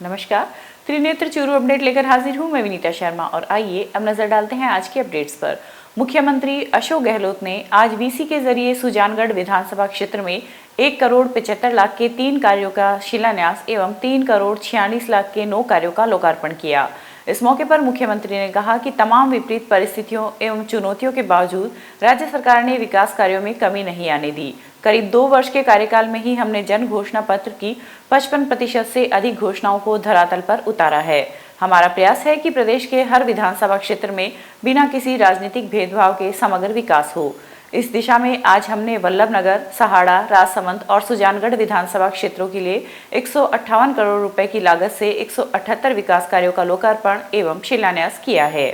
नमस्कार, त्रिनेत्र चूरू अपडेट लेकर हाजिर हूं मैं विनीता शर्मा और आइए अब नजर डालते हैं आज के अपडेट्स पर। मुख्यमंत्री अशोक गहलोत ने आज वीसी के जरिए सुजानगढ़ विधानसभा क्षेत्र में 1,75,00,000 के 3 कार्यों का शिलान्यास एवं 3,46,00,000 के 9 कार्यों का लोकार्पण किया। इस मौके पर मुख्यमंत्री ने कहा कि तमाम विपरीत परिस्थितियों एवं चुनौतियों के बावजूद राज्य सरकार ने विकास कार्यों में कमी नहीं आने दी। करीब 2 वर्ष के कार्यकाल में ही हमने जन घोषणा पत्र की 55% से अधिक घोषणाओं को धरातल पर उतारा है। हमारा प्रयास है कि प्रदेश के हर विधानसभा क्षेत्र में बिना किसी राजनीतिक भेदभाव के समग्र विकास हो। इस दिशा में आज हमने वल्लभनगर, सहाड़ा, राजसमंद और सुजानगढ़ विधानसभा क्षेत्रों के लिए 158 करोड़ रुपए की लागत से 178 विकास कार्यों का लोकार्पण एवं शिलान्यास किया है।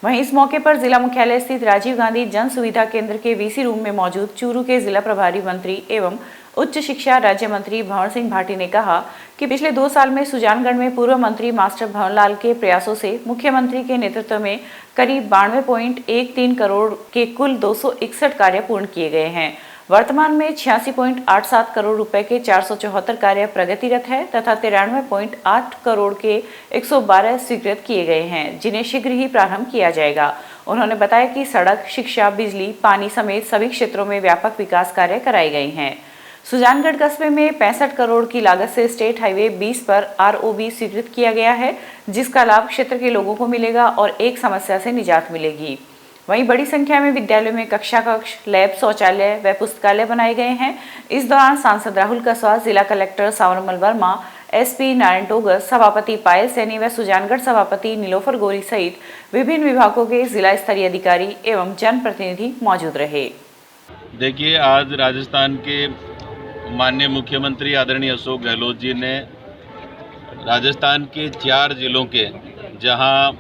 वहीं इस मौके पर जिला मुख्यालय स्थित राजीव गांधी जन सुविधा केंद्र के वीसी रूम में मौजूद चूरू के जिला प्रभारी मंत्री एवं उच्च शिक्षा राज्य मंत्री भंवर सिंह भाटी ने कहा कि पिछले 2 साल में सुजानगढ़ में पूर्व मंत्री मास्टर भंवरलाल के प्रयासों से मुख्यमंत्री के नेतृत्व में करीब 92.13 करोड़ के कुल 261 कार्य पूर्ण किए गए हैं। वर्तमान में 86.87 करोड़ रुपए के 474 कार्य प्रगतिरत है तथा 93.8 करोड़ के 112 स्वीकृत किए गए हैं, जिन्हें शीघ्र ही प्रारंभ किया जाएगा। उन्होंने बताया कि सड़क, शिक्षा, बिजली, पानी समेत सभी क्षेत्रों में व्यापक विकास कार्य कराए गए हैं। सुजानगढ़ कस्बे में 65 करोड़ की लागत से स्टेट हाईवे 20 पर ROB स्वीकृत किया गया है, जिसका लाभ क्षेत्र के लोगों को मिलेगा और एक समस्या से निजात मिलेगी। वहीं बड़ी संख्या में विद्यालयों में कक्षा कक्ष, लैब, शौचालय व पुस्तकालय बनाए गए हैं। इस दौरान सांसद राहुल कसवा, जिला कलेक्टर सावरमल वर्मा, SP नारायण टोगर, सभापति पायल सैनी व सुजानगढ़ सभापति नीलोफर गोरी सहित विभिन्न विभागों के जिला स्तरीय अधिकारी एवं जनप्रतिनिधि मौजूद रहे। देखिए, आज राजस्थान के माननीय मुख्यमंत्री आदरणीय अशोक गहलोत जी ने राजस्थान के 4 जिलों के जहां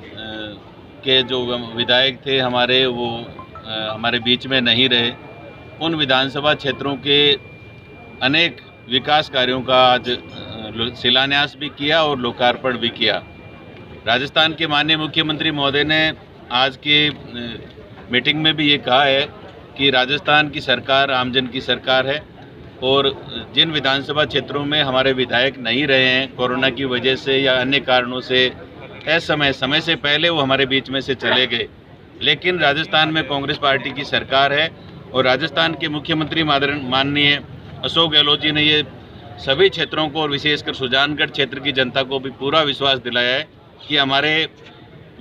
के जो विधायक थे हमारे, वो हमारे बीच में नहीं रहे, उन विधानसभा क्षेत्रों के अनेक विकास कार्यों का आज शिलान्यास भी किया और लोकार्पण भी किया। राजस्थान के माननीय मुख्यमंत्री महोदय ने आज के मीटिंग में भी ये कहा है कि राजस्थान की सरकार आमजन की सरकार है और जिन विधानसभा क्षेत्रों में हमारे विधायक नहीं रहे हैं कोरोना की वजह से या अन्य कारणों से, समय से पहले वो हमारे बीच में से चले गए, लेकिन राजस्थान में कांग्रेस पार्टी की सरकार है और राजस्थान के मुख्यमंत्री माननीय अशोक गहलोत जी ने ये सभी क्षेत्रों को और विशेषकर सुजानगढ़ क्षेत्र की जनता को भी पूरा विश्वास दिलाया है कि हमारे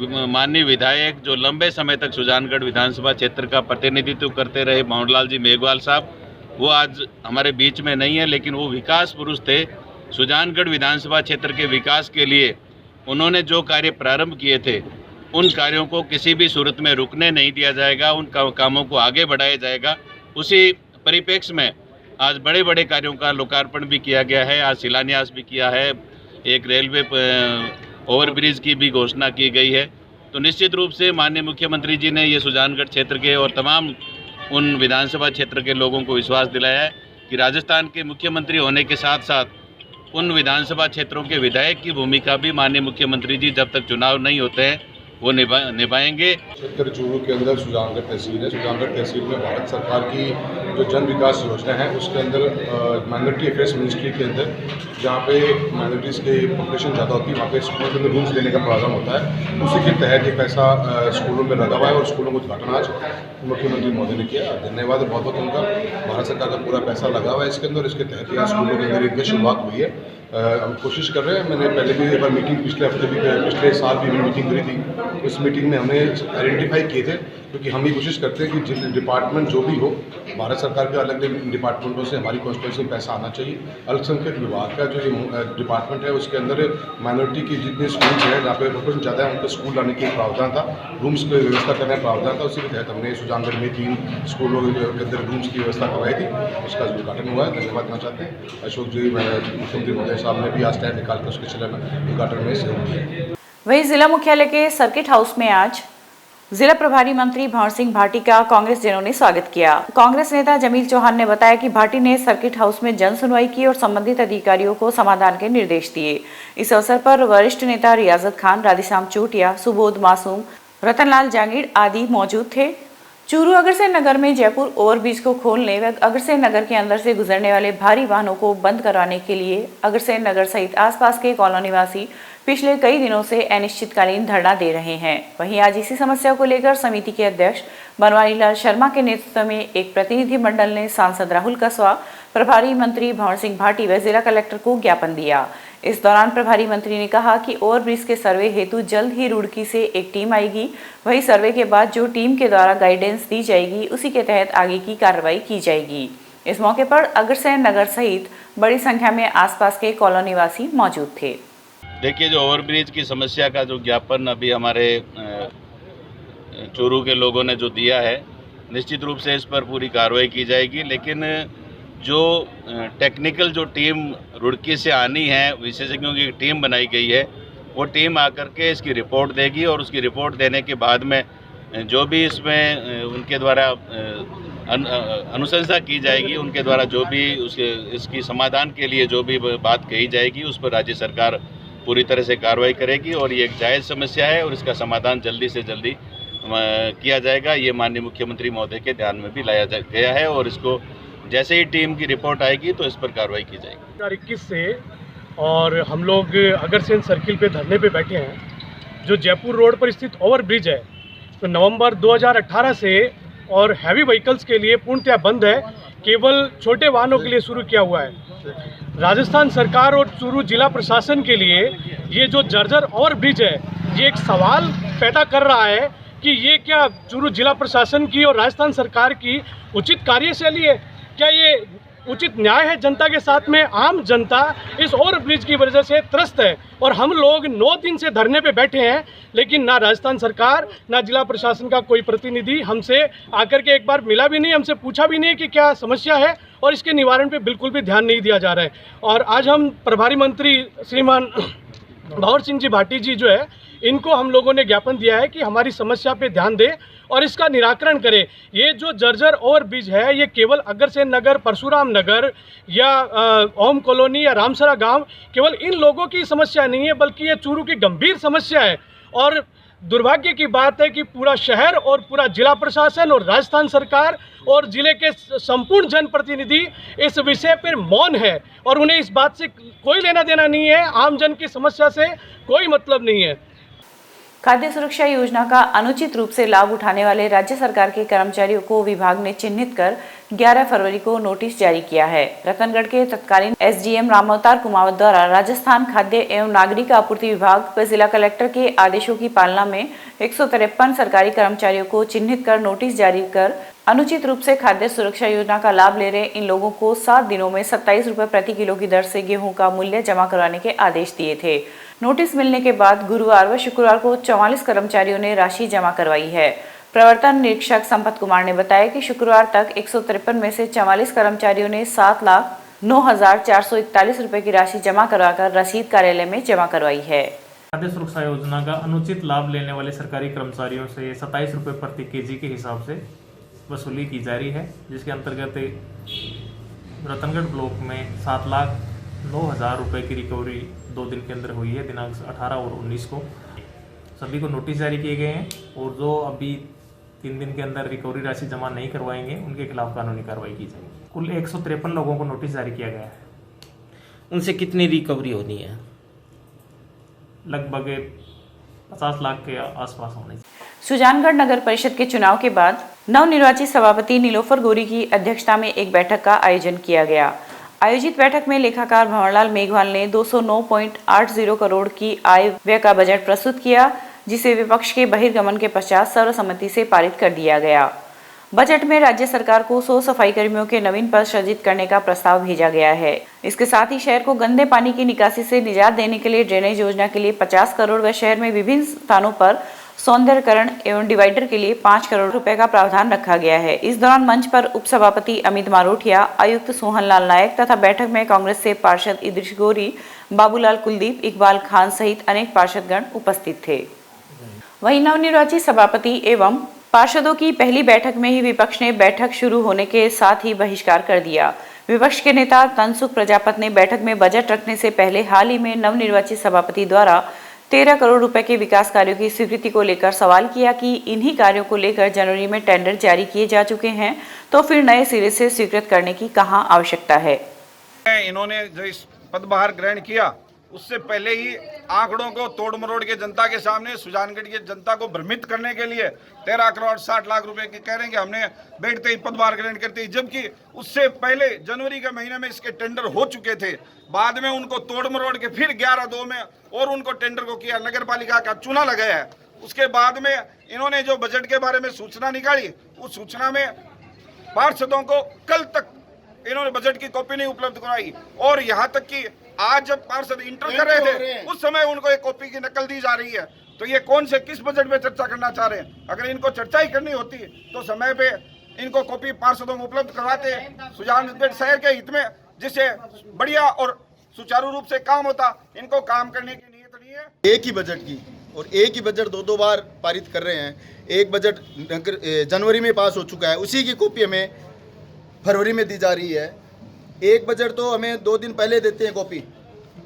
माननीय विधायक जो लंबे समय तक सुजानगढ़ विधानसभा क्षेत्र का प्रतिनिधित्व करते रहे, भंवरलाल जी मेघवाल साहब, वो आज हमारे बीच में नहीं है, लेकिन वो विकास पुरुष थे। सुजानगढ़ विधानसभा क्षेत्र के विकास के लिए उन्होंने जो कार्य प्रारंभ किए थे, उन कार्यों को किसी भी सूरत में रुकने नहीं दिया जाएगा, उन कामों को आगे बढ़ाया जाएगा। उसी परिप्रेक्ष्य में आज बड़े बड़े कार्यों का लोकार्पण भी किया गया है, आज शिलान्यास भी किया है, एक रेलवे ओवरब्रिज की भी घोषणा की गई है। तो निश्चित रूप से माननीय मुख्यमंत्री जी ने ये सुजानगढ़ क्षेत्र के और तमाम उन विधानसभा क्षेत्र के लोगों को विश्वास दिलाया है कि राजस्थान के मुख्यमंत्री होने के साथ साथ उन विधानसभा क्षेत्रों के विधायक की भूमिका भी माननीय मुख्यमंत्री जी जब तक चुनाव नहीं होते हैं वो निभाएंगे। क्षेत्र चूरू के अंदर सुजानगढ़ तहसील है। सुजानगढ़ तहसील में भारत सरकार की जो जन विकास योजना है उसके अंदर माइनॉरिटी अफेयर्स मिनिस्ट्री के अंदर जहाँ पे माइनॉरिटीज़ की पॉपुलेशन ज़्यादा होती है वहाँ पे स्कूलों के अंदर रूम्स देने का प्रोग्राम होता है। उसी के तहत ये पैसा स्कूलों में लगा हुआ है और स्कूलों को उद्घाटन आज मुख्यमंत्री महोदय ने किया। धन्यवाद बहुत बहुत उनका। भारत सरकार का पूरा पैसा लगा हुआ है इसके अंदर, इसके तहत यहाँ स्कूलों के अंदर इनकी शुरुआत हुई है। हम कोशिश कर रहे हैं। मैंने पहले भी एक बार मीटिंग पिछले साल भी मीटिंग करी थी। उस मीटिंग में हमने आइडेंटिफाई किए थे, क्योंकि हम भी कोशिश करते हैं कि जिन डिपार्टमेंट जो भी हो, भारत सरकार के अलग अलग डिपार्टमेंटों से हमारी कॉन्स्टिट्यूंसी में पैसा आना चाहिए। अल्पसंख्यक विभाग का जो ये डिपार्टमेंट है उसके अंदर माइनॉरिटी की जितने स्कूल्स हैं जहाँ पे पॉपुलेशन ज़्यादा है उनको स्कूल लाने की प्रावधान था, रूम्स की व्यवस्था करने का प्रावधान था। उसी के तहत हमने सुजानगढ़ में 3 स्कूलों के अंदर रूम्स की व्यवस्था करवाई थी, उसका उद्घाटन हुआ है। धन्यवाद देना चाहते हैं अशोक जी, मुख्यमंत्री महोदय साहब ने भी आज टाइम निकाल कर उसके उद्घाटन में सहयोग दिया। वहीं जिला मुख्यालय के सर्किट हाउस में आज जिला प्रभारी मंत्री भंवर सिंह भाटी का कांग्रेस जनों ने स्वागत किया। कांग्रेस नेता जमील चौहान ने बताया कि भाटी ने सर्किट हाउस में जन सुनवाई की और संबंधित अधिकारियों को समाधान के निर्देश दिए। इस अवसर पर वरिष्ठ नेता रियाजत खान, राधेश्याम चोटिया, सुबोध मासूम, रतनलाल जांगीड़ आदि मौजूद थे। चूरू अग्रसेन नगर में जयपुर ओवरब्रिज को खोलने व अग्रसेन नगर के अंदर से गुजरने वाले भारी वाहनों को बंद करवाने के लिए अग्रसेन नगर सहित आसपास के कॉलोनी निवासी पिछले कई दिनों से अनिश्चितकालीन धरना दे रहे हैं। वहीं आज इसी समस्या को लेकर समिति के अध्यक्ष बनवारी लाल शर्मा के नेतृत्व में एक प्रतिनिधि मंडल ने सांसद राहुल कसवा, प्रभारी मंत्री भंवर सिंह भाटी व जिला कलेक्टर को ज्ञापन दिया। इस दौरान प्रभारी मंत्री ने कहा कि ओवरब्रिज के सर्वे हेतु जल्द ही रुड़की से एक टीम आएगी। वही सर्वे के बाद जो टीम के द्वारा गाइडेंस दी जाएगी उसी के तहत आगे की कार्रवाई की जाएगी। इस मौके पर अग्रसेन नगर सहित बड़ी संख्या में आसपास के कॉलोनी निवासी मौजूद थे। देखिए, जो ओवरब्रिज की समस्या का जो ज्ञापन अभी हमारे चूरू के लोगों ने जो दिया है, निश्चित रूप से इस पर पूरी कार्रवाई की जाएगी। लेकिन जो टेक्निकल जो टीम रुड़की से आनी है, विशेषज्ञों की टीम बनाई गई है, वो टीम आकर के इसकी रिपोर्ट देगी और उसकी रिपोर्ट देने के बाद में जो भी इसमें उनके द्वारा अनुशंसा की जाएगी, उनके द्वारा जो भी इसकी समाधान के लिए जो भी बात कही जाएगी, उस पर राज्य सरकार पूरी तरह से कार्रवाई करेगी और ये एक जायज़ समस्या है और इसका समाधान जल्दी से जल्दी किया जाएगा। ये माननीय मुख्यमंत्री महोदय के ध्यान में भी लाया गया है और इसको जैसे ही टीम की रिपोर्ट आएगी तो इस पर कार्रवाई की जाएगी। 2021 से और हम लोग अग्रसेन सर्किल पे धरने पे बैठे हैं। जो जयपुर रोड पर स्थित ओवरब्रिज है तो नवंबर 2018 से और हैवी व्हीकल्स के लिए पूर्णतया बंद है, केवल छोटे वाहनों के लिए शुरू किया हुआ है। राजस्थान सरकार और चूरू जिला प्रशासन के लिए ये जो जर्जर ओवरब्रिज है, ये एक सवाल पैदा कर रहा है कि ये क्या चूरू जिला प्रशासन की और राजस्थान सरकार की उचित कार्यशैली है? क्या ये उचित न्याय है? जनता के साथ में आम जनता इस ओवरब्रिज की वजह से त्रस्त है और हम लोग 9 दिन से धरने पे बैठे हैं, लेकिन ना राजस्थान सरकार ना जिला प्रशासन का कोई प्रतिनिधि हमसे आकर के एक बार मिला भी नहीं, हमसे पूछा भी नहीं कि क्या समस्या है और इसके निवारण पे बिल्कुल भी ध्यान नहीं दिया जा रहा है। और आज हम प्रभारी मंत्री श्रीमान भंवर सिंह जी भाटी जी जो है, इनको हम लोगों ने ज्ञापन दिया है कि हमारी समस्या पे ध्यान दें और इसका निराकरण करें। ये जो जर्जर ओवरब्रिज है, ये केवल अग्रसेन नगर, परशुराम नगर या ओम कॉलोनी या रामसरा गांव, केवल इन लोगों की समस्या नहीं है, बल्कि ये चूरू की गंभीर समस्या है। और दुर्भाग्य की बात है कि पूरा शहर और पूरा जिला प्रशासन और राजस्थान सरकार और जिले के संपूर्ण जनप्रतिनिधि इस विषय पर मौन है और उन्हें इस बात से कोई लेना देना नहीं है, आम जन की समस्या से कोई मतलब नहीं है। खाद्य सुरक्षा योजना का अनुचित रूप से लाभ उठाने वाले राज्य सरकार के कर्मचारियों को विभाग ने चिन्हित कर 11 फरवरी को नोटिस जारी किया है। रतनगढ़ के तत्कालीन एसडीएम रामअवतार कुमावत द्वारा राजस्थान खाद्य एवं नागरिक आपूर्ति विभाग व जिला कलेक्टर के आदेशों की पालना में 153 सरकारी कर्मचारियों को चिन्हित कर नोटिस जारी कर अनुचित रूप से खाद्य सुरक्षा योजना का लाभ ले रहे इन लोगों को 7 दिनों में 27 रुपए प्रति किलो की दर से गेहूं का मूल्य जमा करवाने के आदेश दिए थे। नोटिस मिलने के बाद गुरुवार व शुक्रवार को 44 कर्मचारियों ने राशि जमा करवाई है। प्रवर्तन निरीक्षक संपत कुमार ने बताया कि शुक्रवार तक 153 में से 44 कर्मचारियों ने 7,09,441 रुपए की राशि जमा करवाकर रसीद कार्यालय में जमा करवाई है। खाद्य सुरक्षा योजना का अनुचित लाभ लेने वाले सरकारी कर्मचारियों से 27 रुपए प्रति केजी के हिसाब से वसूली की जा रही है, जिसके अंतर्गत रतनगढ़ ब्लॉक में 7,09,000 रुपए की रिकवरी 2 दिन के अंदर हुई है, दिनांक 18 और 19 को। सभी को नोटिस जारी किए गए हैं और जो अभी 3 दिन के अंदर रिकवरी राशि जमा नहीं करवाएंगे उनके खिलाफ कानूनी कार्रवाई की जाएगी। कुल 153 लोगों को नोटिस जारी किया गया है। उनसे कितनी रिकवरी होनी है? लगभग 50 लाख के आसपास होने। सुजानगढ़ नगर परिषद के चुनाव के बाद नवनिर्वाचित सभापति नीलोफर गोरी की अध्यक्षता में एक बैठक का आयोजन किया गया। आयोजित बैठक में लेखाकार भंवरलाल मेघवाल ने 209.80 करोड़ की आय व्यय का बजट प्रस्तुत किया, जिसे विपक्ष के बहिर्गमन के पश्चात सर्वसम्मति से पारित कर दिया गया। बजट में राज्य सरकार को 100 सफाई कर्मियों के नवीन पद सृजित करने का प्रस्ताव भेजा गया है। इसके साथ ही शहर को गंदे पानी की निकासी से निजात देने के लिए ड्रेनेज योजना के लिए 50 करोड़ व शहर में विभिन्न स्थानों पर सौंदर्यकरण एवं डिवाइडर के लिए 5 करोड़ रुपए का प्रावधान रखा गया है। इस दौरान मंच पर उपसभापति अमित मारोठिया, आयुक्त सोहनलाल नायक तथा बैठक में कांग्रेस से पार्षद इद्रिस गोरी, बाबूलाल कुलदीप, इकबाल खान सहित अनेक पार्षदगण उपस्थित थे। वहीं नवनिर्वाचित सभापति एवं पार्षदों की पहली बैठक में ही विपक्ष ने बैठक शुरू होने के साथ ही बहिष्कार कर दिया। विपक्ष के नेता तनसुख प्रजापत ने बैठक में बजट रखने से पहले हाल ही में नवनिर्वाचित सभापति द्वारा 13 करोड़ रुपए के विकास कार्यों की स्वीकृति को लेकर सवाल किया कि इन्हीं कार्यों को लेकर जनवरी में टेंडर जारी किए जा चुके हैं, तो फिर नए सिरे से स्वीकृत करने की कहां आवश्यकता है। इन्होंने जो इस पदभार ग्रहण किया उससे पहले ही आंकड़ों को तोड़ मरोड़ के जनता के सामने, सुजानगढ़ की जनता को भ्रमित करने के लिए 13 करोड़ 60 लाख रुपए की कह रहे हैं कि हमने बैठते ही पदभार ग्रहण करते ही, जबकि उससे पहले जनवरी के महीने में इसके टेंडर हो चुके थे। बाद में उनको तोड़ मरोड़ के फिर 11/2 में और उनको टेंडर को किया, नगर पालिका का चुना लगाया है। उसके बाद में इन्होंने जो बजट के बारे में सूचना निकाली, उस सूचना में पार्षदों को कल तक इन्होंने बजट की कॉपी नहीं उपलब्ध कराई, और यहाँ तक कि आज जब पार्षद इंटर कर रहे थे उस समय उनको एक कॉपी की नकल दी जा रही है। तो ये कौन से किस बजट में चर्चा करना चाह रहे हैं? अगर इनको चर्चा ही करनी होती तो समय पे इनको कॉपी पार्षदों को उपलब्ध करवाते सुजानगढ़ शहर के हित में, जिससे बढ़िया और सुचारू रूप से काम होता। इनको काम करने की नीयत नहीं है। एक ही बजट की और एक ही बजट दो बार पारित कर रहे हैं। एक बजट जनवरी में पास हो चुका है, उसी की कॉपी हमें फरवरी में दी जा रही है। एक बजट तो हमें 2 दिन पहले देते हैं कॉपी,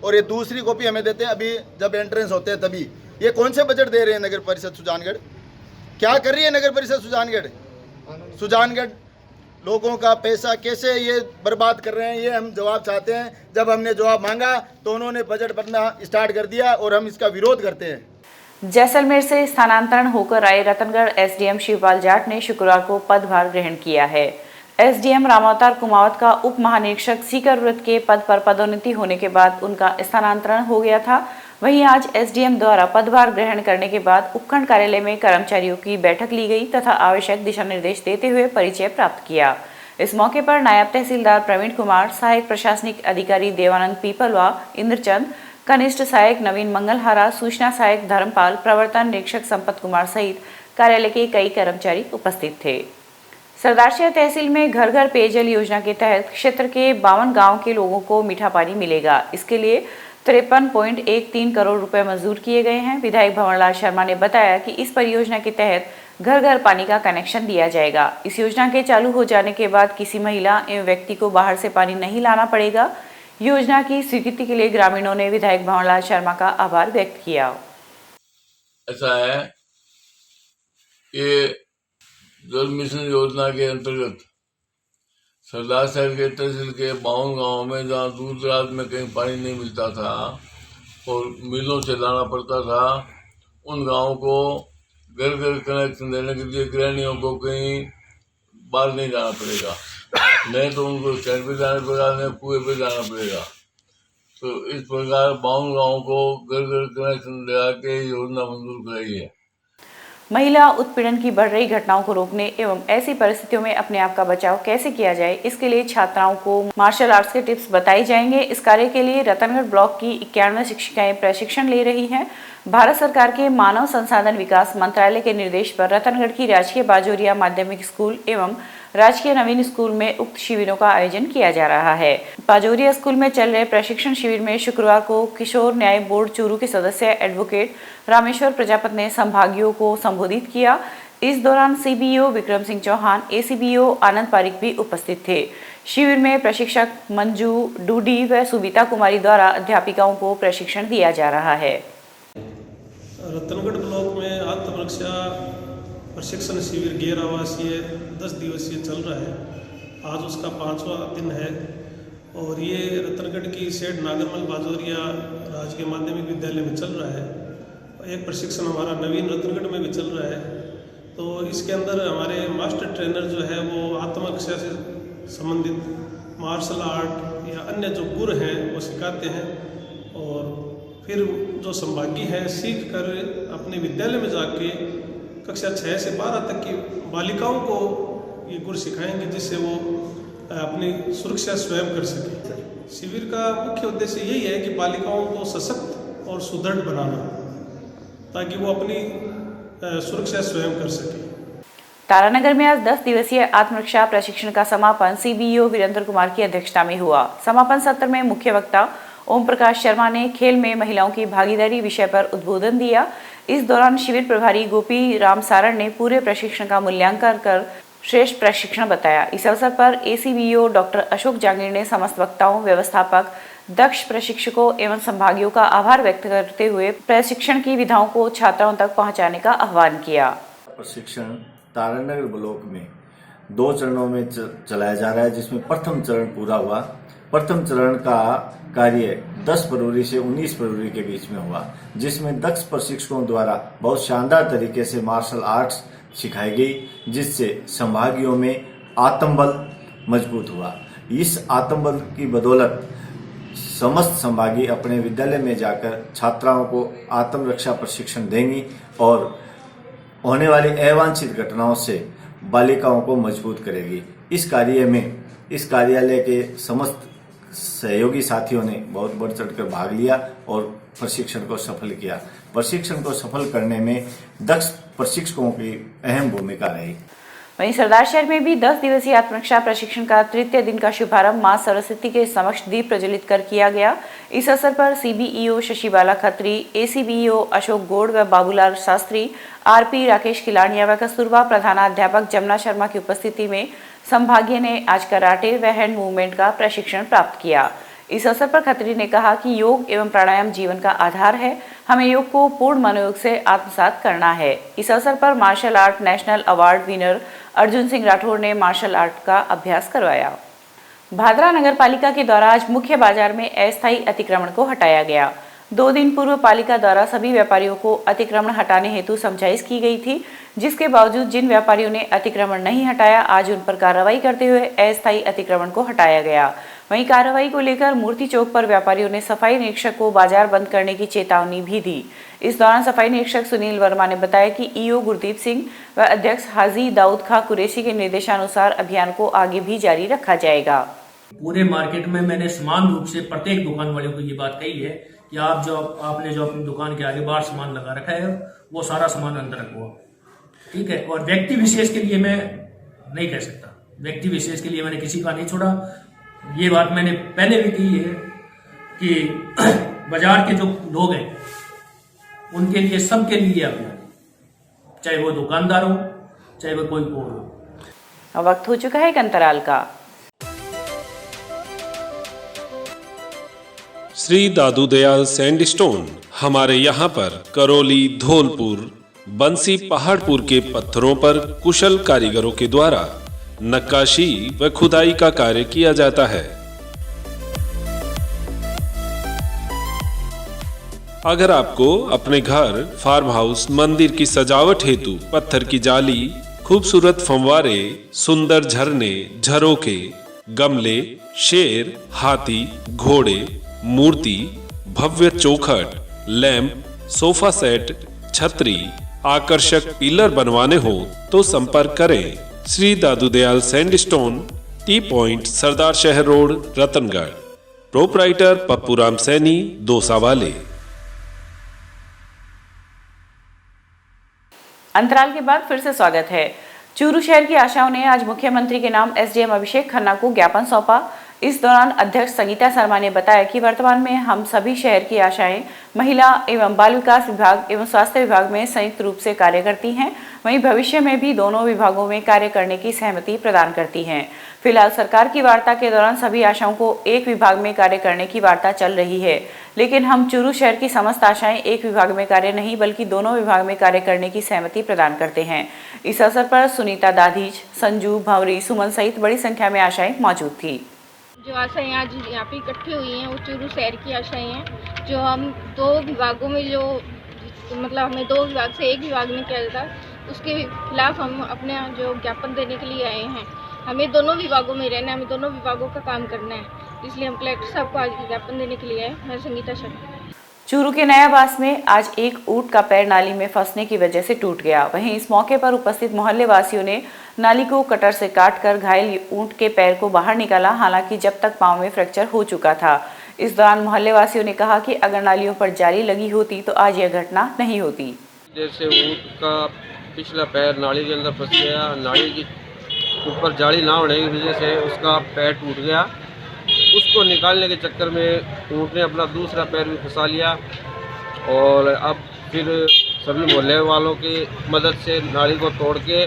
और ये दूसरी कॉपी हमें देते हैं अभी जब एंट्रेंस होते हैं तभी। ये कौन से बजट दे रहे हैं नगर परिषद सुजानगढ़? क्या कर रही है नगर परिषद सुजानगढ़? सुजानगढ़ लोगों का पैसा कैसे ये बर्बाद कर रहे हैं, ये हम जवाब चाहते हैं। जब हमने जवाब मांगा तो उन्होंने बजट बनना स्टार्ट कर दिया और हम इसका विरोध करते हैं। जैसलमेर से स्थानांतरण होकर आए रतनगढ़ एसडीएम शिवपाल जाट ने शुक्रवार को पदभार ग्रहण किया है। एसडीएम रामावतार कुमावत का उप महानिरीक्षक सीकर वृत्त के पद पर पदोन्नति होने के बाद उनका स्थानांतरण हो गया था। वहीं आज एसडीएम द्वारा पदभार ग्रहण करने के बाद उपखंड कार्यालय में कर्मचारियों की बैठक ली गई तथा आवश्यक दिशा निर्देश देते हुए परिचय प्राप्त किया। इस मौके पर नायब तहसीलदार प्रवीण कुमार, सहायक प्रशासनिक अधिकारी देवानंद पीपलवा, इंद्रचंद, कनिष्ठ सहायक नवीन मंगलहारा, सूचना सहायक धर्मपाल, प्रवर्तन निरीक्षक संपत कुमार सहित कार्यालय के कई कर्मचारी उपस्थित थे। सरदारशहर तहसील में घर घर पेयजल योजना के तहत क्षेत्र के 52 गांव के लोगों को मीठा पानी मिलेगा। इसके लिए 53.13 करोड़ रुपए मंजूर किए गए हैं। विधायक भंवरलाल शर्मा ने बताया कि इस परियोजना के तहत घर घर पानी का कनेक्शन दिया जाएगा। इस योजना के चालू हो जाने के बाद किसी महिला एवं व्यक्ति को बाहर से पानी नहीं लाना पड़ेगा। योजना की स्वीकृति के लिए ग्रामीणों ने विधायक भंवरलाल शर्मा का आभार व्यक्त किया। ऐसा है, ये जल मिशन योजना के अंतर्गत सरदार शहर के तहसील के 52 गाँव में जहाँ दूर दराज में कहीं पानी नहीं मिलता था और मिलों से लाना पड़ता था, उन गाँव को घर घर कनेक्शन देने के लिए गृहिणियों को कहीं बाहर नहीं जाना पड़ेगा, नहीं तो उनको शहर पे जाना पड़ेगा, नहीं कुएं पे जाना पड़ेगा। तो इस प्रकार 52 गाँव को घर घर कनेक्शन दिला के योजना मंजूर कराई है। महिला उत्पीड़न की बढ़ रही घटनाओं को रोकने एवं ऐसी परिस्थितियों में अपने आप का बचाव कैसे किया जाए, इसके लिए छात्राओं को मार्शल आर्ट्स के टिप्स बताए जाएंगे। इस कार्य के लिए रतनगढ़ ब्लॉक की 91 शिक्षिकाएं प्रशिक्षण ले रही हैं। भारत सरकार के मानव संसाधन विकास मंत्रालय के निर्देश पर रतनगढ़ की राजकीय बाजोरिया माध्यमिक स्कूल एवं राजकीय नवीन स्कूल में उक्त शिविरों का आयोजन किया जा रहा है। बाजोरिया स्कूल में चल रहे प्रशिक्षण शिविर में शुक्रवार को किशोर न्याय बोर्ड चूरू के सदस्य एडवोकेट रामेश्वर प्रजापति ने संभागियों को संबोधित किया। इस दौरान सीबीओ विक्रम सिंह चौहान, एसीबीओ आनंद पारिक भी उपस्थित थे। शिविर में प्रशिक्षक मंजू डूडी व सुबीता कुमारी द्वारा अध्यापिकाओं को प्रशिक्षण दिया जा रहा है। रतनगढ़ ब्लॉक में आत्मरक्षा प्रशिक्षण शिविर गैर आवासीय 10 दिवसीय चल रहा है। आज उसका 5वां दिन है और ये रतनगढ़ की सेठ नागरमल बाजोरिया राजकीय माध्यमिक विद्यालय में चल रहा है। एक प्रशिक्षण हमारा नवीन रतनगढ़ में भी चल रहा है। तो इसके अंदर हमारे मास्टर ट्रेनर जो है वो आत्मरक्षा से संबंधित मार्शल आर्ट या अन्य जो गुर हैं वो सिखाते हैं और फिर जो संभागी हैं सीख कर अपने विद्यालय में जाके कक्षा 6 से 12 तक की बालिकाओं को ये गुर सिखाएंगे, जिससे वो अपनी सुरक्षा स्वयं कर सके। शिविर का मुख्य उद्देश्य यही है कि बालिकाओं को सशक्त और सुदृढ़ बनाना, ताकि वो अपनी सुरक्षा स्वयं कर सके। तारानगर में आज 10 दिवसीय आत्मरक्षा प्रशिक्षण का समापन सीबीओ वीरेंद्र कुमार की अध्यक्षता में हुआ। समापन सत्र में मुख्य वक्ता ओम प्रकाश शर्मा ने खेल में महिलाओं की भागीदारी विषय पर उद्बोधन दिया। इस दौरान शिविर प्रभारी गोपी राम सारण ने पूरे प्रशिक्षण का मूल्यांकन कर श्रेष्ठ प्रशिक्षण बताया। इस अवसर पर एसीबीओ डॉक्टर अशोक जांगीर ने समस्त वक्ताओं, व्यवस्थापक, दक्ष प्रशिक्षकों एवं संभागियों का आभार व्यक्त करते हुए प्रशिक्षण की विधाओं को छात्राओं तक पहुंचाने का आह्वान किया। प्रशिक्षण तारानगर ब्लॉक में 2 चरणों में चलाया जा रहा है, जिसमें प्रथम चरण पूरा हुआ। प्रथम चरण का कार्य 10 फरवरी से 19 फरवरी के बीच में हुआ, जिसमें दक्ष प्रशिक्षकों द्वारा बहुत शानदार तरीके से मार्शल आर्ट्स सिखाई गई, जिससे संभागियों में आत्मबल मजबूत हुआ। इस आत्मबल की बदौलत समस्त संभागी अपने विद्यालय में जाकर छात्राओं को आत्मरक्षा प्रशिक्षण देंगी और होने वाली अवांछित घटनाओं से बालिकाओं को मजबूत करेगी। इस कार्य में इस कार्यालय के समस्त सहयोगी साथियों ने बहुत बढ़ चढ़कर भाग लिया और प्रशिक्षण को सफल किया। प्रशिक्षण को सफल करने में दक्ष प्रशिक्षकों की अहम भूमिका रही। वहीं सरदार शहर में भी 10 दिवसीय आत्मरक्षा प्रशिक्षण का तृतीय दिन का शुभारंभ मां सरस्वती के समक्ष दीप प्रज्वलित कर किया गया। इस अवसर पर सीबीईओ शशिबाला खत्री, एसीबीईओ अशोक गौड़ व बाबूलाल शास्त्री, आरपी राकेश खिलाड़िया व कस्तूरबा प्रधानाध्यापक जमुना शर्मा की उपस्थिति में संभागीय ने आज कराटे व हैंड मूवमेंट का प्रशिक्षण प्राप्त किया। इस अवसर पर खत्री ने कहा कि योग एवं प्राणायाम जीवन का आधार है, हमें योग को पूर्ण मनोयोग से आत्मसात करना है। इस अवसर पर martial art national award winner Arjun Singh Rathore ने मार्शल आर्ट का अभ्यास करवाया। भादरा नगर पालिका के द्वारा आज मुख्य बाजार में अस्थायी अतिक्रमण को हटाया गया। 2 दिन पूर्व पालिका द्वारा सभी व्यापारियों को अतिक्रमण हटाने हेतु समझाइश की गई थी, जिसके बावजूद जिन व्यापारियों ने अतिक्रमण नहीं हटाया, आज उन पर कार्रवाई करते हुए अस्थायी अतिक्रमण को हटाया गया। वहीं कार्रवाई को लेकर मूर्ति चौक पर व्यापारियों ने सफाई निरीक्षक को बाजार बंद करने की चेतावनी भी दी। इस दौरान सफाई निरीक्षक सुनील वर्मा ने बताया कि ईओ गुरदीप सिंह व अध्यक्ष हाजी दाऊद खां कुरैशी के निर्देशानुसार अभियान को आगे भी जारी रखा जाएगा। पूरे मार्केट में मैंने समान रूप से प्रत्येक दुकान वालों को ये बात कही है कि आपने जो अपनी दुकान के आगे बाहर सामान लगा रखा है वो सारा सामान अंदर रखो, ठीक है। और व्यक्ति विशेष के लिए मैं नहीं कह सकता, व्यक्ति विशेष के लिए मैंने किसी का नहीं छोड़ा। ये बात मैंने पहले भी कही है कि बाजार के जो लोग हैं उनके लिए, सबके लिए अभियान, चाहे वो दुकानदार हो चाहे वो कोई और हो। वक्त हो चुका है एक अंतराल का। श्री दादू दयाल सैंडस्टोन हमारे यहाँ पर करौली, धौलपुर, बंसी, पहाड़पुर के पत्थरों पर कुशल कारीगरों के द्वारा नक्काशी व खुदाई का कार्य किया जाता है। अगर आपको अपने घर, फार्म हाउस, मंदिर की सजावट हेतु पत्थर की जाली, खूबसूरत फंवारे, सुंदर झरने, झरोखे, गमले, शेर, हाथी, घोड़े, मूर्ति, भव्य चौखट, लैंप, सोफा सेट, छतरी, आकर्षक पिलर बनवाने हो तो संपर्क करें श्री दादू दयाल सैंडस्टोन, टी पॉइंट, सरदार शहर रोड, रतनगढ़। प्रोपराइटर पप्पूराम सैनी, दोसा वाले। अंतराल के बाद फिर से स्वागत है। चूरू शहर की आशाओं ने आज मुख्यमंत्री के नाम एसडीएम अभिषेक खन्ना को ज्ञापन सौंपा। इस दौरान अध्यक्ष संगीता शर्मा ने बताया कि वर्तमान में हम सभी शहर की आशाएं महिला एवं बाल विकास विभाग एवं स्वास्थ्य विभाग में संयुक्त रूप से कार्य करती हैं, वहीं भविष्य में भी दोनों विभागों में कार्य करने की सहमति प्रदान करती हैं। फिलहाल सरकार की वार्ता के दौरान सभी आशाओं को एक विभाग में कार्य करने की वार्ता चल रही है, लेकिन हम चूरू शहर की समस्त आशाएं एक विभाग में कार्य नहीं बल्कि दोनों विभाग में कार्य करने की सहमति प्रदान करते हैं। इस अवसर पर सुनीता दाधीच, संजू, भंवरी, सुमन सहित बड़ी संख्या में आशाएं मौजूद थी। जो आशाएं आज यहाँ पे इकट्ठी हुई हैं वो चूरू शहर की आशाएं हैं, जो हम 2 विभागों में मतलब हमें 2 विभाग से एक विभाग में किया जाता है, उसके खिलाफ हम अपने जो ज्ञापन देने के लिए आए हैं। हमें दोनों विभागों में रहना है, हमें दोनों विभागों का काम करना है, इसलिए हम कलेक्टर साहब को आज ज्ञापन देने के लिए आए। मैं संगीता शर्मा। चूरू के नयाबास में आज एक ऊंट का पैर नाली में फंसने की वजह से टूट गया। वहीं इस मौके पर उपस्थित मोहल्ले वासियों ने नाली को कटर से काटकर घायल ऊंट के पैर को बाहर निकाला, हालांकि जब तक पांव में फ्रैक्चर हो चुका था। इस दौरान मोहल्ले वासियों ने कहा कि अगर नालियों पर जाली लगी होती तो आज यह घटना नहीं होती। जैसे ऊंट का पिछला पैर नाली के अंदर फंस गया, नाली की ऊपर जाली ना होने की वजह से उसका पैर टूट गया। उसको निकालने के चक्कर में ऊंट ने अपना दूसरा पैर भी फंसा लिया और अब फिर सभी मोहल्ले वालों की मदद से नाली को तोड़ के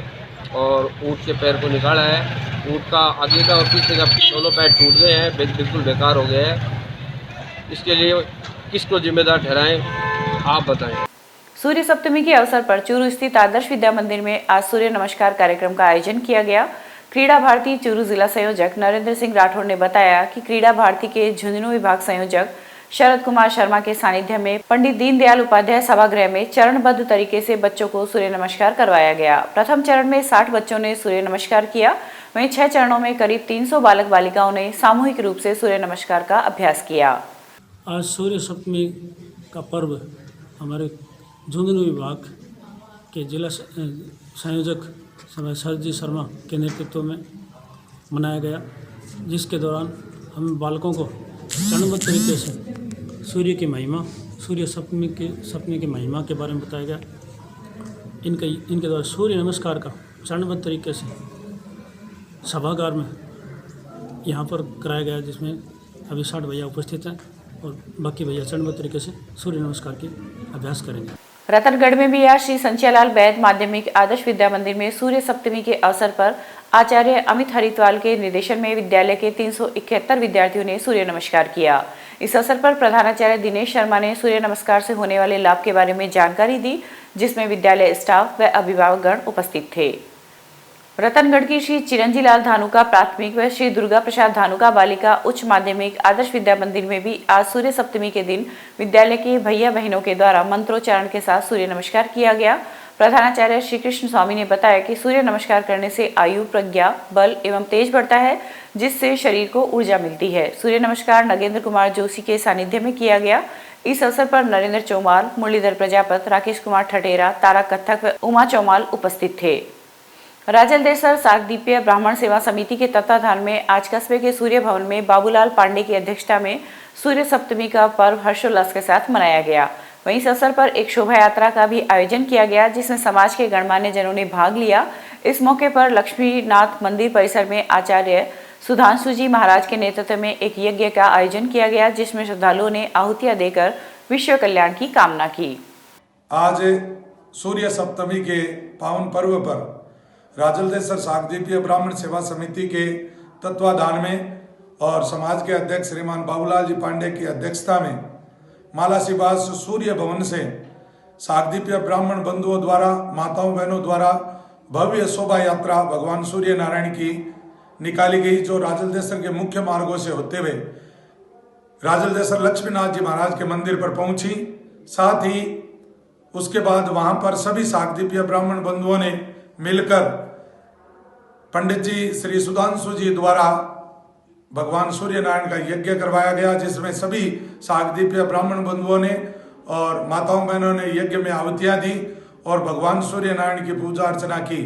और ऊंट के पैर को निकाला है। ऊंट का आगे का और पीछे का दोनों पैर टूट गए हैं, बिल्कुल बेकार हो गए हैं। इसके लिए किसको जिम्मेदार ठहराएं, आप बताएं। सूर्य सप्तमी के अवसर पर चूरू स्थित आदर्श विद्या मंदिर में आज सूर्य नमस्कार कार्यक्रम का आयोजन किया गया। क्रीड़ा भारती चूरू जिला संयोजक नरेंद्र सिंह राठौड़ ने बताया कि क्रीड़ा भारती के झुंझुनू विभाग संयोजक शरद कुमार शर्मा के सानिध्य में पंडित दीनदयाल उपाध्याय सभागृह में चरणबद्ध तरीके से बच्चों को सूर्य नमस्कार करवाया गया। प्रथम चरण में 60 बच्चों ने सूर्य नमस्कार किया, वहीं 6 चरणों में करीब 300 बालक बालिकाओं ने सामूहिक रूप से सूर्य नमस्कार का अभ्यास किया। आज सूर्य सप्तमी का पर्व हमारे झुंझुनू विभाग के जिला संयोजक शरद जी शर्मा के नेतृत्व में मनाया गया, जिसके दौरान हम बालकों को चरणबद्ध तरीके से सूर्य की महिमा, सूर्य सप्तमी की महिमा के बारे में बताया गया। इनके द्वारा सूर्य नमस्कार का चरणबद्ध तरीके से सभागार में यहाँ पर कराया गया, जिसमें अभी 60 भैया उपस्थित हैं और बाकी भैया चरणबद्ध तरीके से सूर्य नमस्कार की अभ्यास करेंगे। रतनगढ़ में भी आज श्री संचियालाल बैद माध्यमिक आदर्श विद्या मंदिर में सूर्य सप्तमी के अवसर पर आचार्य अमित हरिद्वाल के निर्देशन में विद्यालय के 371 विद्यार्थियों ने सूर्य नमस्कार किया। इस अवसर पर प्रधानाचार्य दिनेश शर्मा ने सूर्य नमस्कार से होने वाले लाभ के बारे में जानकारी दी, जिसमें विद्यालय स्टाफ व अभिभावकगण उपस्थित थे। रतनगढ़ की श्री चिरंजी लाल धानुका प्राथमिक व श्री दुर्गा प्रसाद धानुका बालिका उच्च माध्यमिक आदर्श विद्या मंदिर में भी आज सूर्य सप्तमी के दिन विद्यालय के भैया बहनों के द्वारा मंत्रोच्चारण के साथ सूर्य नमस्कार किया गया। प्रधानाचार्य श्री कृष्ण स्वामी ने बताया कि सूर्य नमस्कार करने से आयु, प्रज्ञा, बल एवं तेज बढ़ता है, जिससे शरीर को ऊर्जा मिलती है। सूर्य नमस्कार नगेंद्र कुमार जोशी के सानिध्य में किया गया। इस अवसर पर नरेंद्र चौमाल, मुरलीधर प्रजापत, राकेश कुमार ठटेरा, तारा कथक व उमा चौमाल उपस्थित थे। राजलदेसर सागदीपीय ब्राह्मण सेवा समिति के तत्वाधान में आज कस्बे के सूर्य भवन में बाबूलाल पांडे की अध्यक्षता में सूर्य सप्तमी का पर्व हर्षोल्लास के साथ मनाया गया। वहीं इस अवसर पर एक शोभा यात्रा का भी आयोजन किया गया, जिसमें समाज के गणमान्य जनों ने भाग लिया। इस मौके पर लक्ष्मीनाथ मंदिर परिसर में आचार्य सुधांशु जी महाराज के नेतृत्व में एक यज्ञ का आयोजन किया गया, जिसमें श्रद्धालुओं ने आहुतियां देकर विश्व कल्याण की कामना की। आज सूर्य सप्तमी के पावन पर्व पर राजलदेसर सागदीपीय ब्राह्मण सेवा समिति के तत्वाधान में और समाज के अध्यक्ष श्रीमान बाबूलाल जी पांडे की अध्यक्षता में मालासीबास सूर्य भवन से सागदीपीय ब्राह्मण बंधुओं द्वारा, माताओं बहनों द्वारा भव्य शोभा यात्रा भगवान सूर्य नारायण की निकाली गई, जो राजलदेसर के मुख्य मार्गों से होते हुए राजलदेसर लक्ष्मीनाथ जी महाराज के मंदिर पर पहुंची। साथ ही उसके बाद वहां पर सभी सागदीपीय ब्राह्मण बंधुओं ने मिलकर पंडित जी श्री सुधांशु जी द्वारा भगवान सूर्य नारायण का यज्ञ करवाया गया, जिसमें सभी सागदीपीय ब्राह्मण बंधुओं ने और माताओं बहनों ने यज्ञ में आहुतियां दी और भगवान सूर्य नारायण की पूजा अर्चना की।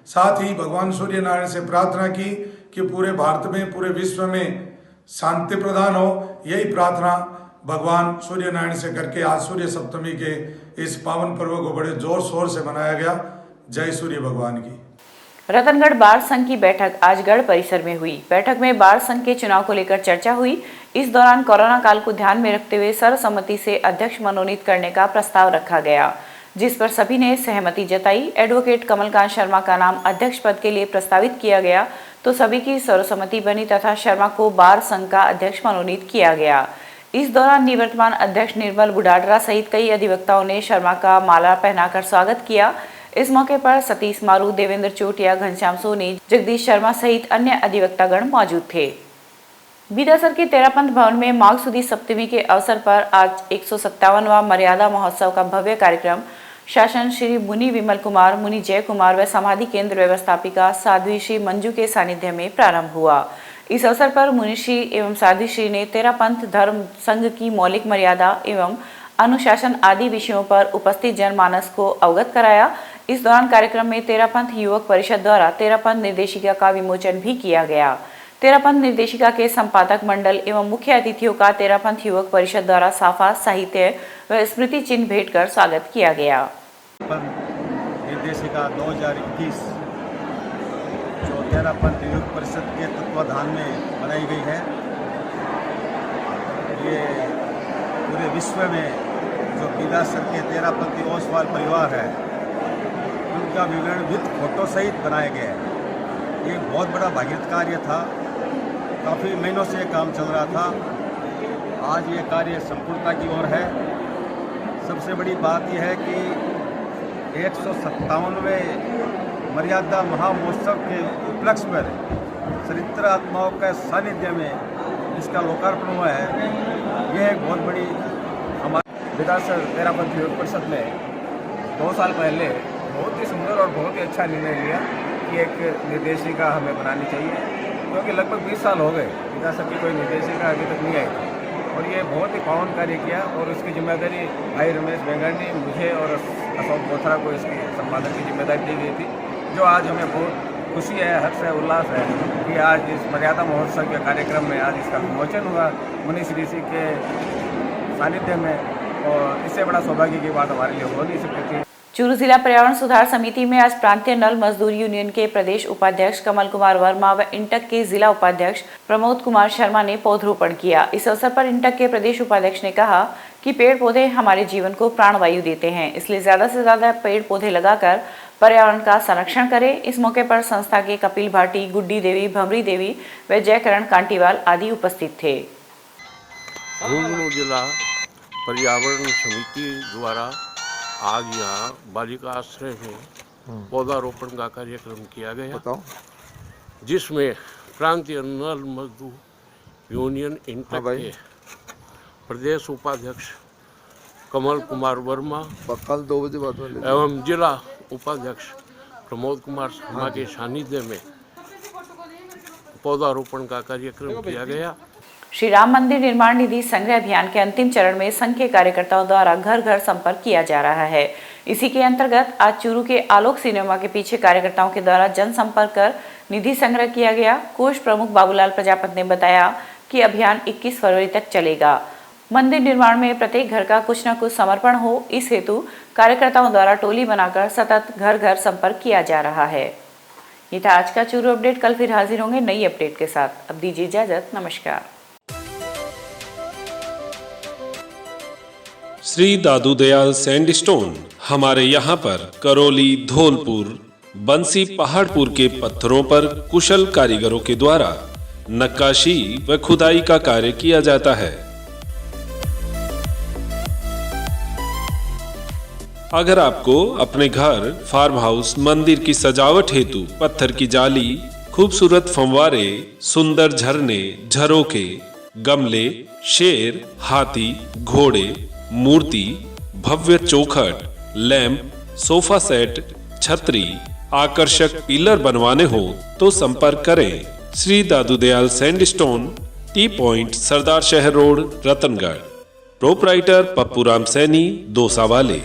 साथ ही भगवान सूर्य नारायण से प्रार्थना की कि पूरे भारत में, पूरे विश्व में शांति प्रदान हो। यही प्रार्थना भगवान सूर्य नारायण से करके आज सूर्य सप्तमी के इस पावन पर्व को बड़े जोर शोर से मनाया गया। जय सूर्य भगवान की। रतनगढ़ बार संघ की बैठक आज गढ़ परिसर में हुई। बैठक में बार संघ के चुनाव को लेकर चर्चा हुई। इस दौरान कोरोना काल को ध्यान में रखते हुए सर्वसम्मति से अध्यक्ष मनोनीत करने का प्रस्ताव रखा गया, जिस पर सभी ने सहमति जताई। एडवोकेट कमलकांत शर्मा का नाम अध्यक्ष पद के लिए प्रस्तावित किया गया तो सभी की सर्वसम्मति बनी तथा शर्मा को बार संघ का अध्यक्ष मनोनीत किया गया। इस दौरान निवर्तमान अध्यक्ष निर्मल बुढ़ाडरा सहित कई अधिवक्ताओं ने शर्मा का माला पहनाकर स्वागत किया। इस मौके पर सतीश मारू, देवेंद्र चोटिया, घनश्याम सोनी, जगदीश शर्मा सहित अन्य अधिवक्तागण मौजूद थे। बीदासर के तेरापंथ भवन में माघ सुदी सप्तमी के अवसर पर आज 157वां मर्यादा महोत्सव का भव्य कार्यक्रम शासन श्री मुनि विमल कुमार, मुनि जय कुमार व समाधि केंद्र व्यवस्थापिका साध्वी श्री मंजू के सानिध्य में प्रारंभ हुआ। इस अवसर पर मुनिश्री एवं साध्वी श्री ने तेरापंथ धर्म संघ की मौलिक मर्यादा एवं अनुशासन आदि विषयों पर उपस्थित जनमानस को अवगत कराया। इस दौरान कार्यक्रम में तेरापंथ युवक परिषद द्वारा तेरापंथ निर्देशिका का विमोचन भी किया गया। तेरापंथ निर्देशिका के संपादक मंडल एवं मुख्य अतिथियों का तेरापंथ युवक परिषद द्वारा साफा, साहित्य व स्मृति चिन्ह भेंट कर स्वागत किया गया। निर्देशिका 2021 जो तेरापंथ युवक परिषद के तत्वाधान में बनाई गई है, ये पूरे विश्व में जो बीदासर के तेरापंथी ओसवाल परिवार है उनका विवरण विद फोटो सहित बनाया गया है। ये बहुत बड़ा भागीरथ कार्य था, काफ़ी महीनों से काम चल रहा था। आज ये कार्य संपूर्णता की ओर है। सबसे बड़ी बात यह है कि 157वें मर्यादा महामहोत्सव के उपलक्ष्य पर चरित्र आत्माओं के सानिध्य में इसका लोकार्पण हुआ है। यह एक बहुत बड़ी हमारे विधानसभा तेरापंथी योग परिषद में 2 साल पहले बहुत ही सुंदर और बहुत ही अच्छा निर्णय लिया कि एक निर्देशिका हमें बनानी चाहिए, क्योंकि लगभग 20 साल हो गए विधानसभा की कोई निर्देशिका अभी तक नहीं आई थी। और ये बहुत ही पावन कार्य किया और उसकी जिम्मेदारी भाई रमेश बेंगानी, मुझे और अशोक बोथरा को इसकी संपादन की जिम्मेदारी दी गई थी, जो आज हमें बहुत खुशी है, हर्ष है, उल्लास है कि आज इस मर्यादा महोत्सव के कार्यक्रम में आज इसका विमोचन हुआ मुनीश ऋषि के सानिध्य में, और इससे बड़ा सौभाग्य की बात हमारे लिए हो नहीं सकती थी। चूरू जिला पर्यावरण सुधार समिति में आज प्रांतीय नल मजदूर यूनियन के प्रदेश उपाध्यक्ष कमल कुमार वर्मा व इंटक के जिला उपाध्यक्ष प्रमोद कुमार शर्मा ने पौधरोपण किया। इस अवसर पर इंटक के प्रदेश उपाध्यक्ष ने कहा कि पेड़ पौधे हमारे जीवन को प्राणवायु देते हैं, इसलिए ज्यादा से ज्यादा पेड़ पौधे लगाकर पर्यावरण का संरक्षण करें। इस मौके पर संस्था के कपिल भाटी, गुड्डी देवी, भमरी देवी व जयकरण कांटीवाल आदि उपस्थित थे। झुंझुनू जिला पर्यावरण समिति द्वारा आज यहाँ बालिका आश्रय में पौधारोपण का कार्यक्रम किया गया, जिसमें प्रांतीय नल मजदूर यूनियन इंटक के प्रदेश उपाध्यक्ष कमल कुमार वर्मा कल 2 बजे बाद एवं जिला उपाध्यक्ष प्रमोद कुमार शर्मा के सानिध्य में पौधारोपण का कार्यक्रम किया गया। श्री राम मंदिर निर्माण निधि संग्रह अभियान के अंतिम चरण में संघ के कार्यकर्ताओं द्वारा घर घर संपर्क किया जा रहा है। इसी के अंतर्गत आज चूरू के आलोक सिनेमा के पीछे कार्यकर्ताओं के द्वारा जनसंपर्क कर निधि संग्रह किया गया। कोष प्रमुख बाबूलाल प्रजापत ने बताया कि अभियान 21 फरवरी तक चलेगा। मंदिर निर्माण में प्रत्येक घर का कुछ न कुछ समर्पण हो, इस हेतु कार्यकर्ताओं द्वारा टोली बनाकर सतत घर घर संपर्क किया जा रहा है। ये था आज का चूरू अपडेट। कल फिर हाजिर होंगे नई अपडेट के साथ। अब दीजिए इजाजत, नमस्कार। श्री दादू दयाल सैंडस्टोन हमारे यहाँ पर करौली, धौलपुर, बंसी पहाड़पुर के पत्थरों पर कुशल कारीगरों के द्वारा नक्काशी व खुदाई का कार्य किया जाता है। अगर आपको अपने घर, फार्म हाउस, मंदिर की सजावट हेतु पत्थर की जाली, खूबसूरत फंवारे, सुंदर झरने, झरोके, गमले, शेर, हाथी, घोड़े, मूर्ति, भव्य चौखट, लैंप, सोफा सेट, छतरी, आकर्षक पिलर बनवाने हो तो संपर्क करें श्री दादू दयाल सैंडस्टोन, टी पॉइंट, सरदार शहर रोड, रतनगढ़। प्रोपराइटर पप्पू राम सैनी, दोसा वाले।